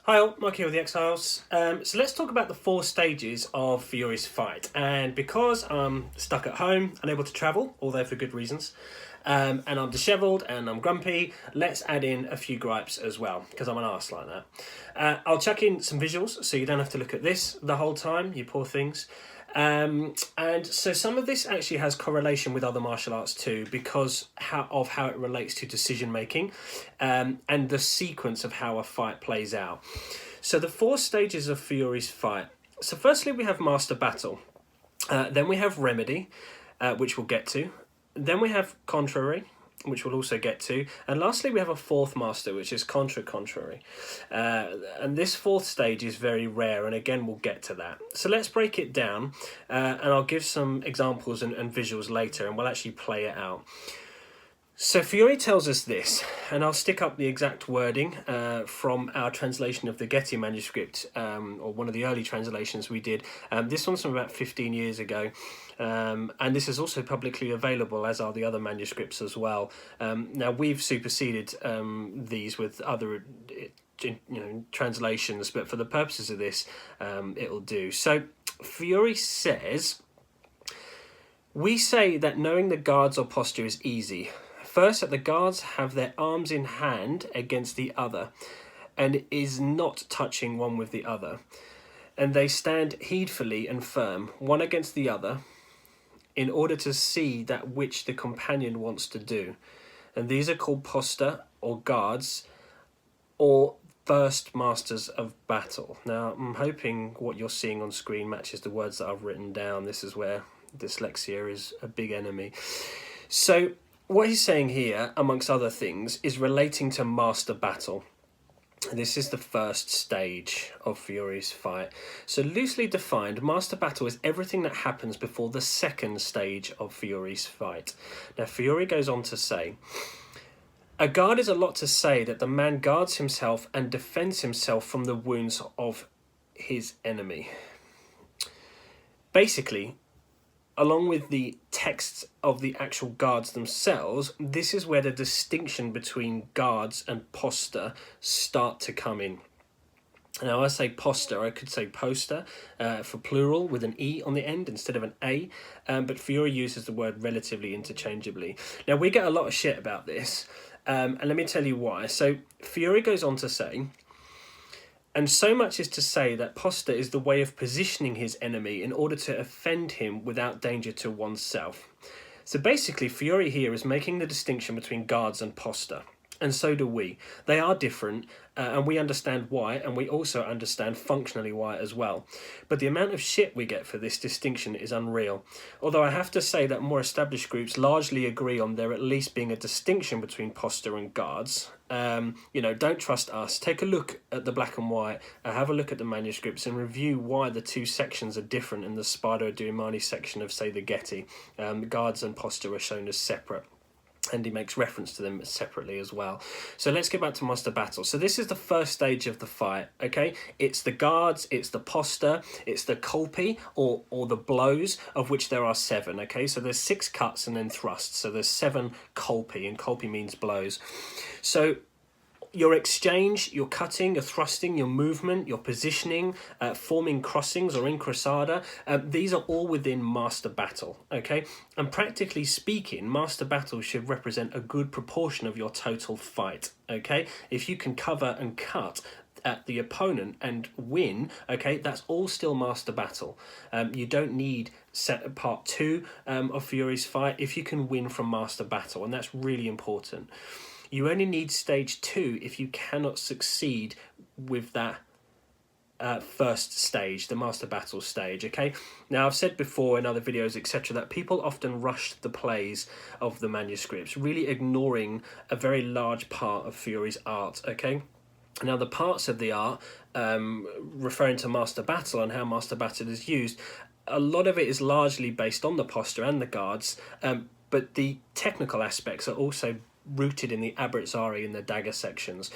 Hi all, Mike here with the Exiles. So let's talk about the 4 stages of Fiores' fight. And because I'm stuck at home, unable to travel, although for good reasons, and I'm dishevelled and I'm grumpy, let's add in a few gripes as well, because I'm an arse like that. I'll chuck in some visuals so you don't have to look at this the whole time, you poor things. And so some of this actually has correlation with other martial arts too, because of how it relates to decision making, and the sequence of how a fight plays out. So the 4 stages of Fiores' fight. So firstly we have Master Battle, then we have Remedy, which we'll get to. Then we have Contrary, which we'll also get to. And lastly, we have a 4th master, which is Contrary. And this 4th stage is very rare, and again, we'll get to that. So let's break it down, and I'll give some examples and visuals later, and we'll actually play it out. So Fiore tells us this, and I'll stick up the exact wording from our translation of the Getty manuscript, or one of the early translations we did. This one's from about 15 years ago, and this is also publicly available, as are the other manuscripts as well. Now we've superseded these with other translations, but for the purposes of this, it'll do. So Fiore says, "We say that knowing the guards or posture is easy. First, that the guards have their arms in hand against the other, and is not touching one with the other. And they stand heedfully and firm, one against the other, in order to see that which the companion wants to do. And these are called poster, or guards, or first masters of battle." Now, I'm hoping what you're seeing on screen matches the words that I've written down. This is where dyslexia is a big enemy. So what he's saying here, amongst other things, is relating to Master Battle. This is the 1st stage of Fiores' fight. So loosely defined, Master Battle is everything that happens before the 2nd stage of Fiores' fight. Now Fiore goes on to say, "A guard is a lot to say that the man guards himself and defends himself from the wounds of his enemy." Basically, along with the texts of the actual guards themselves, this is where the distinction between guards and poster start to come in. Now, I say poster, I could say poster for plural with an E on the end instead of an A, but Fiore uses the word relatively interchangeably. Now, we get a lot of shit about this, and let me tell you why. So Fiore goes on to say, "And so much is to say that poster is the way of positioning his enemy in order to offend him without danger to oneself." So basically, Fiore here is making the distinction between guards and poster. And so do we. They are different, and we understand why, and we also understand functionally why as well. But the amount of shit we get for this distinction is unreal. Although I have to say that more established groups largely agree on there at least being a distinction between poster and guards. Don't trust us. Take a look at the black and white, have a look at the manuscripts, and review why the 2 sections are different in the Spada Duimani section of, say, the Getty. Guards and poster are shown as separate, and he makes reference to them separately as well. So let's get back to Master Battle. So this is the 1st stage of the fight, okay? It's the guards, it's the poster, it's the colpi, or the blows, of which there are 7, okay? So there's 6 cuts and then thrusts, so there's 7 colpi, and colpi means blows. So your exchange, your cutting, your thrusting, your movement, your positioning, forming crossings or incrosada, these are all within Master Battle, okay? And practically speaking, Master Battle should represent a good proportion of your total fight, okay? If you can cover and cut at the opponent and win, okay, that's all still Master Battle. You don't need part 2 of Fiores' fight if you can win from Master Battle, and that's really important. You only need stage 2 if you cannot succeed with that 1st stage, the Master Battle stage, okay? Now, I've said before in other videos, etc., that people often rush the plays of the manuscripts, really ignoring a very large part of Fiores' art, okay? Now, the parts of the art, referring to Master Battle and how Master Battle is used, a lot of it is largely based on the posture and the guards, but the technical aspects are also rooted in the Abruzari and the dagger sections,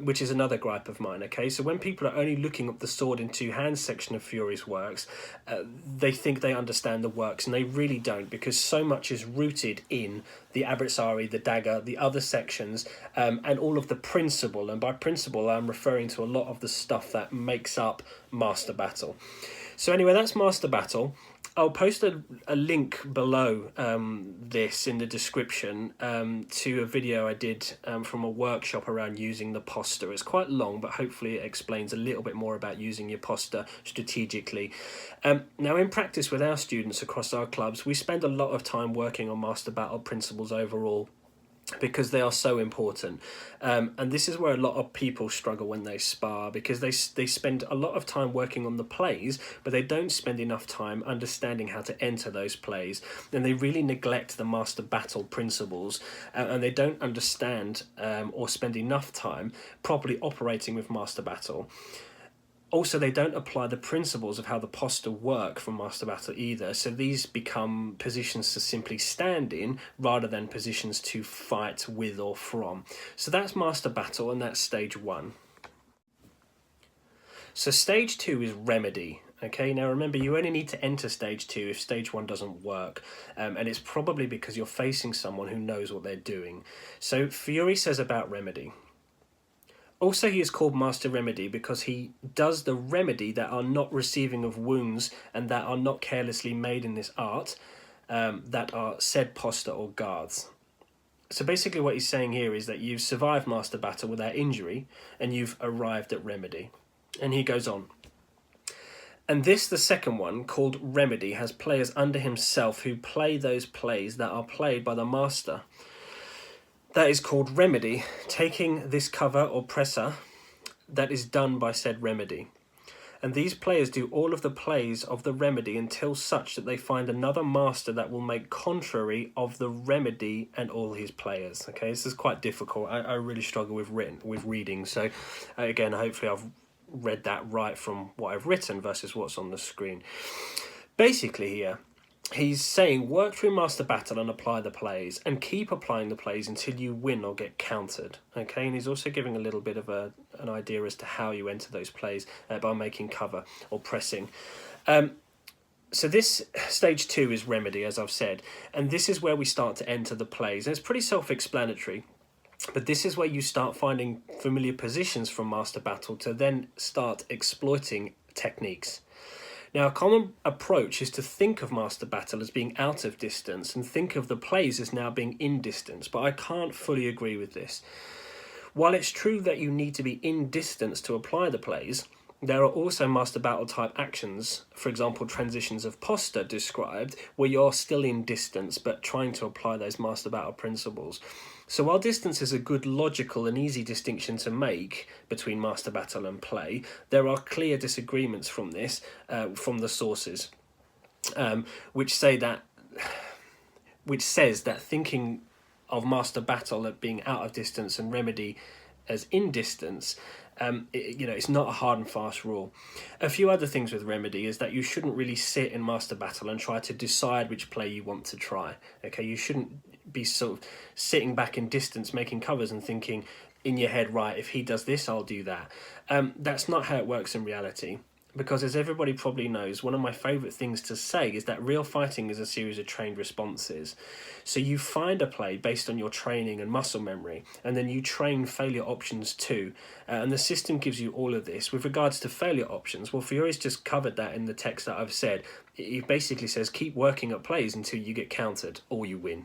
which is another gripe of mine. Okay, so when people are only looking at the sword in two hands section of Fiores' works, they think they understand the works, and they really don't, because so much is rooted in the Abruzari, the dagger, the other sections, and all of the principle. And by principle, I'm referring to a lot of the stuff that makes up Master Battle. So anyway, that's Master Battle. I'll post a link below this in the description to a video I did from a workshop around using the poster. It's quite long, but hopefully it explains a little bit more about using your poster strategically. Now, in practice with our students across our clubs, we spend a lot of time working on Master Battle principles overall, because they are so important, and this is where a lot of people struggle when they spar, because they spend a lot of time working on the plays, but they don't spend enough time understanding how to enter those plays, and they really neglect the Master Battle principles, and they don't understand or spend enough time properly operating with Master Battle. Also, they don't apply the principles of how the poster work from Master Battle either, so these become positions to simply stand in rather than positions to fight with or from. So that's Master Battle, and that's stage 1. So stage 2 is remedy. Okay, now remember, you only need to enter stage 2 if stage 1 doesn't work, and it's probably because you're facing someone who knows what they're doing. So Fiore says about remedy. Also, he is called Master Remedy because he does the remedy that are not receiving of wounds and that are not carelessly made in this art, that are said poster or guards. So basically what he's saying here is that you've survived Master Battle without injury and you've arrived at remedy. And he goes on. And this, the second one, called remedy, has players under himself who play those plays that are played by the master. That is called remedy, taking this cover or presser that is done by said remedy. And these players do all of the plays of the remedy until such that they find another master that will make contrary of the remedy and all his players. Okay, this is quite difficult. I really struggle with reading. So again, hopefully I've read that right from what I've written versus what's on the screen. Basically here, he's saying work through Master Battle and apply the plays, and keep applying the plays until you win or get countered. Okay, and he's also giving a little bit of an idea as to how you enter those plays by making cover or pressing. So this stage 2 is remedy, as I've said, and this is where we start to enter the plays. And it's pretty self-explanatory, but this is where you start finding familiar positions from Master Battle to then start exploiting techniques. Now, a common approach is to think of Master Battle as being out of distance and think of the plays as now being in distance, but I can't fully agree with this. While it's true that you need to be in distance to apply the plays, there are also Master Battle type actions, for example transitions of posture described, where you're still in distance but trying to apply those Master Battle principles. So while distance is a good logical and easy distinction to make between Master Battle and play, there are clear disagreements from this, from the sources, which says that thinking of Master Battle as being out of distance and remedy as in distance, it's not a hard and fast rule. A few other things with remedy is that you shouldn't really sit in Master Battle and try to decide which play you want to try. Okay, you shouldn't be sort of sitting back in distance making covers and thinking in your head, right, if he does this, I'll do that. That's not how it works in reality. Because as everybody probably knows, one of my favourite things to say is that real fighting is a series of trained responses. So you find a play based on your training and muscle memory, and then you train failure options too. And the system gives you all of this. With regards to failure options, well, Fiores just covered that in the text that I've said. He basically says keep working at plays until you get countered or you win.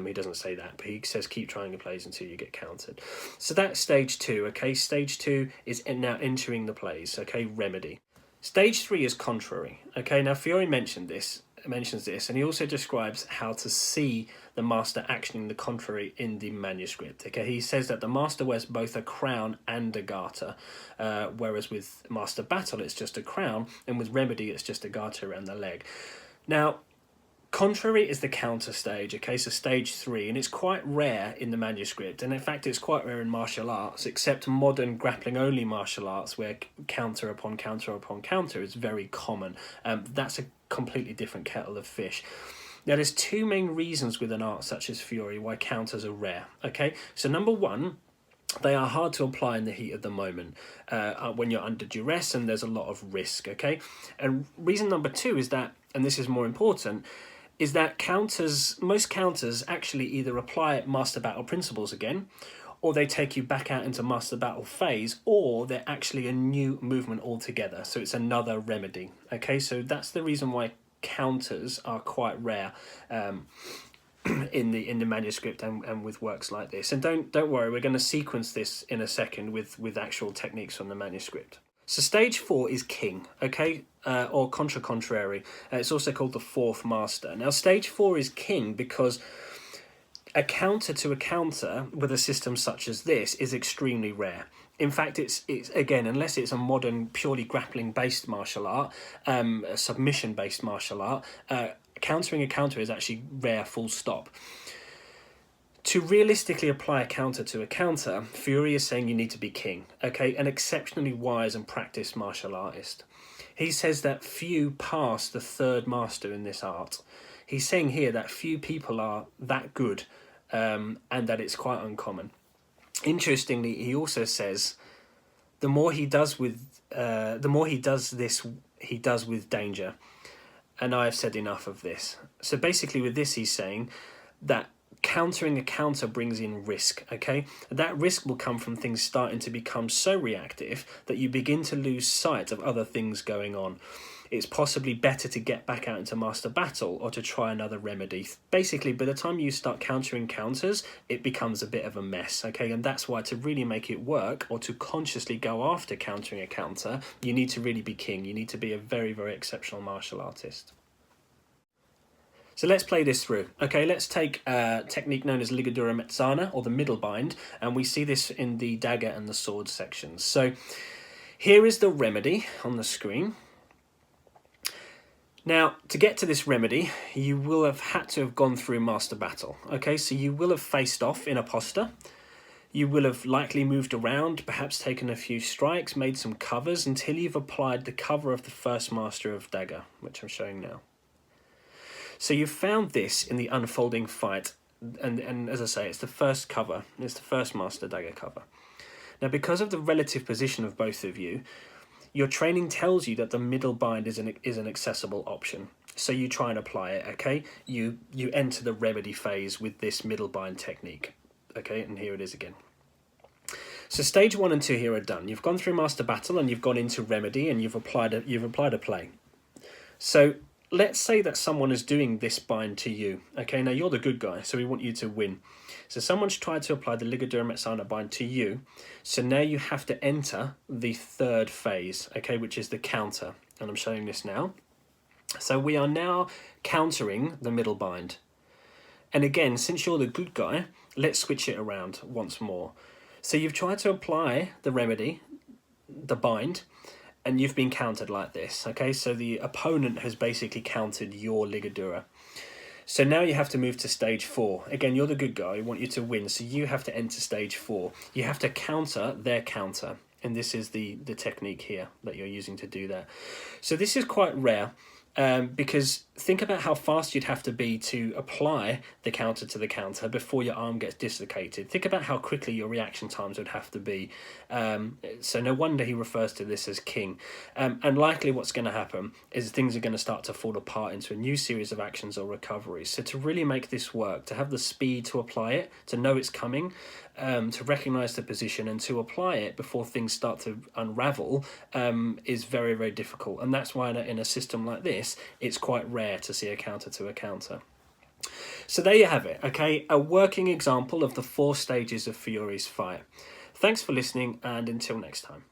He doesn't say that, but he says keep trying at plays until you get countered. So that's stage 2, okay? Stage 2 is now entering the plays, okay? Remedy. Stage 3 is contrary. Okay, now Fiore mentions this, and he also describes how to see the master actioning the contrary in the manuscript. Okay, he says that the master wears both a crown and a garter, whereas with Master Battle it's just a crown, and with remedy it's just a garter around the leg. Now, contrary is the counter stage, okay, so stage 3, and it's quite rare in the manuscript, and in fact it's quite rare in martial arts, except modern grappling-only martial arts where counter upon counter upon counter is very common. That's a completely different kettle of fish. Now, there's two main reasons with an art such as Fiore why counters are rare, okay? So number one, they are hard to apply in the heat of the moment when you're under duress and there's a lot of risk, okay? And reason number two is that, and this is more important, is that most counters actually either apply Master Battle principles again, or they take you back out into Master Battle phase, or they're actually a new movement altogether. So it's another remedy, okay? So that's the reason why counters are quite rare in the manuscript and with works like this. And don't worry, we're going to sequence this in a second with actual techniques from the manuscript. So stage 4 is king, okay, or contra contrary. It's also called the fourth master. Now stage 4 is king because a counter to a counter with a system such as this is extremely rare. In fact, it's again, unless it's a modern, purely grappling-based martial art, a submission-based martial art, countering a counter is actually rare, full stop. To realistically apply a counter to a counter, Fiore is saying you need to be king, okay? An exceptionally wise and practiced martial artist. He says that few pass the third master in this art. He's saying here that few people are that good and that it's quite uncommon. Interestingly, he also says the more he does this, he does with danger. And I have said enough of this. So basically with this, he's saying that countering a counter brings in risk, okay? That risk will come from things starting to become so reactive that you begin to lose sight of other things going on. It's possibly better to get back out into Master Battle or to try another remedy. Basically, by the time you start countering counters, it becomes a bit of a mess, okay? And that's why to really make it work or to consciously go after countering a counter, you need to really be king. You need to be a very, very exceptional martial artist. So let's play this through. Okay, let's take a technique known as Ligadura Mezzana, or the middle bind, and we see this in the dagger and the sword sections. So here is the remedy on the screen. Now, to get to this remedy, you will have had to have gone through Master Battle. Okay, so you will have faced off in a posture. You will have likely moved around, perhaps taken a few strikes, made some covers until you've applied the cover of the first master of dagger, which I'm showing now. So you've found this in the unfolding fight, and as I say, it's the first cover, it's the first master dagger cover. Now, because of the relative position of both of you, your training tells you that the middle bind is an accessible option. So you try and apply it, okay? You enter the remedy phase with this middle bind technique, okay? And here it is again. So stage 1 and 2 here are done. You've gone through Master Battle and you've gone into remedy and you've applied a play. So let's say that someone is doing this bind to you, okay? Now you're the good guy, so we want you to win. So someone's tried to apply the Ligadura Mezzana bind to you, so now you have to enter the third phase, okay, which is the counter, and I'm showing this now. So we are now countering the middle bind. And again, since you're the good guy, let's switch it around once more. So you've tried to apply the remedy, the bind, and you've been countered like this, okay? So the opponent has basically countered your Ligadura. So now you have to move to stage 4. Again, you're the good guy, we want you to win, so you have to enter stage 4. You have to counter their counter, and this is the technique here that you're using to do that. So this is quite rare, because think about how fast you'd have to be to apply the counter to the counter before your arm gets dislocated. Think about how quickly your reaction times would have to be. So no wonder he refers to this as king. And likely what's going to happen is things are going to start to fall apart into a new series of actions or recoveries. So to really make this work, to have the speed to apply it, to know it's coming, to recognise the position and to apply it before things start to unravel is very, very difficult. And that's why in a system like this, it's quite rare to see a counter to a counter. So there you have it, okay? A working example of the 4 stages of Fiore's fight. Thanks for listening, and until next time.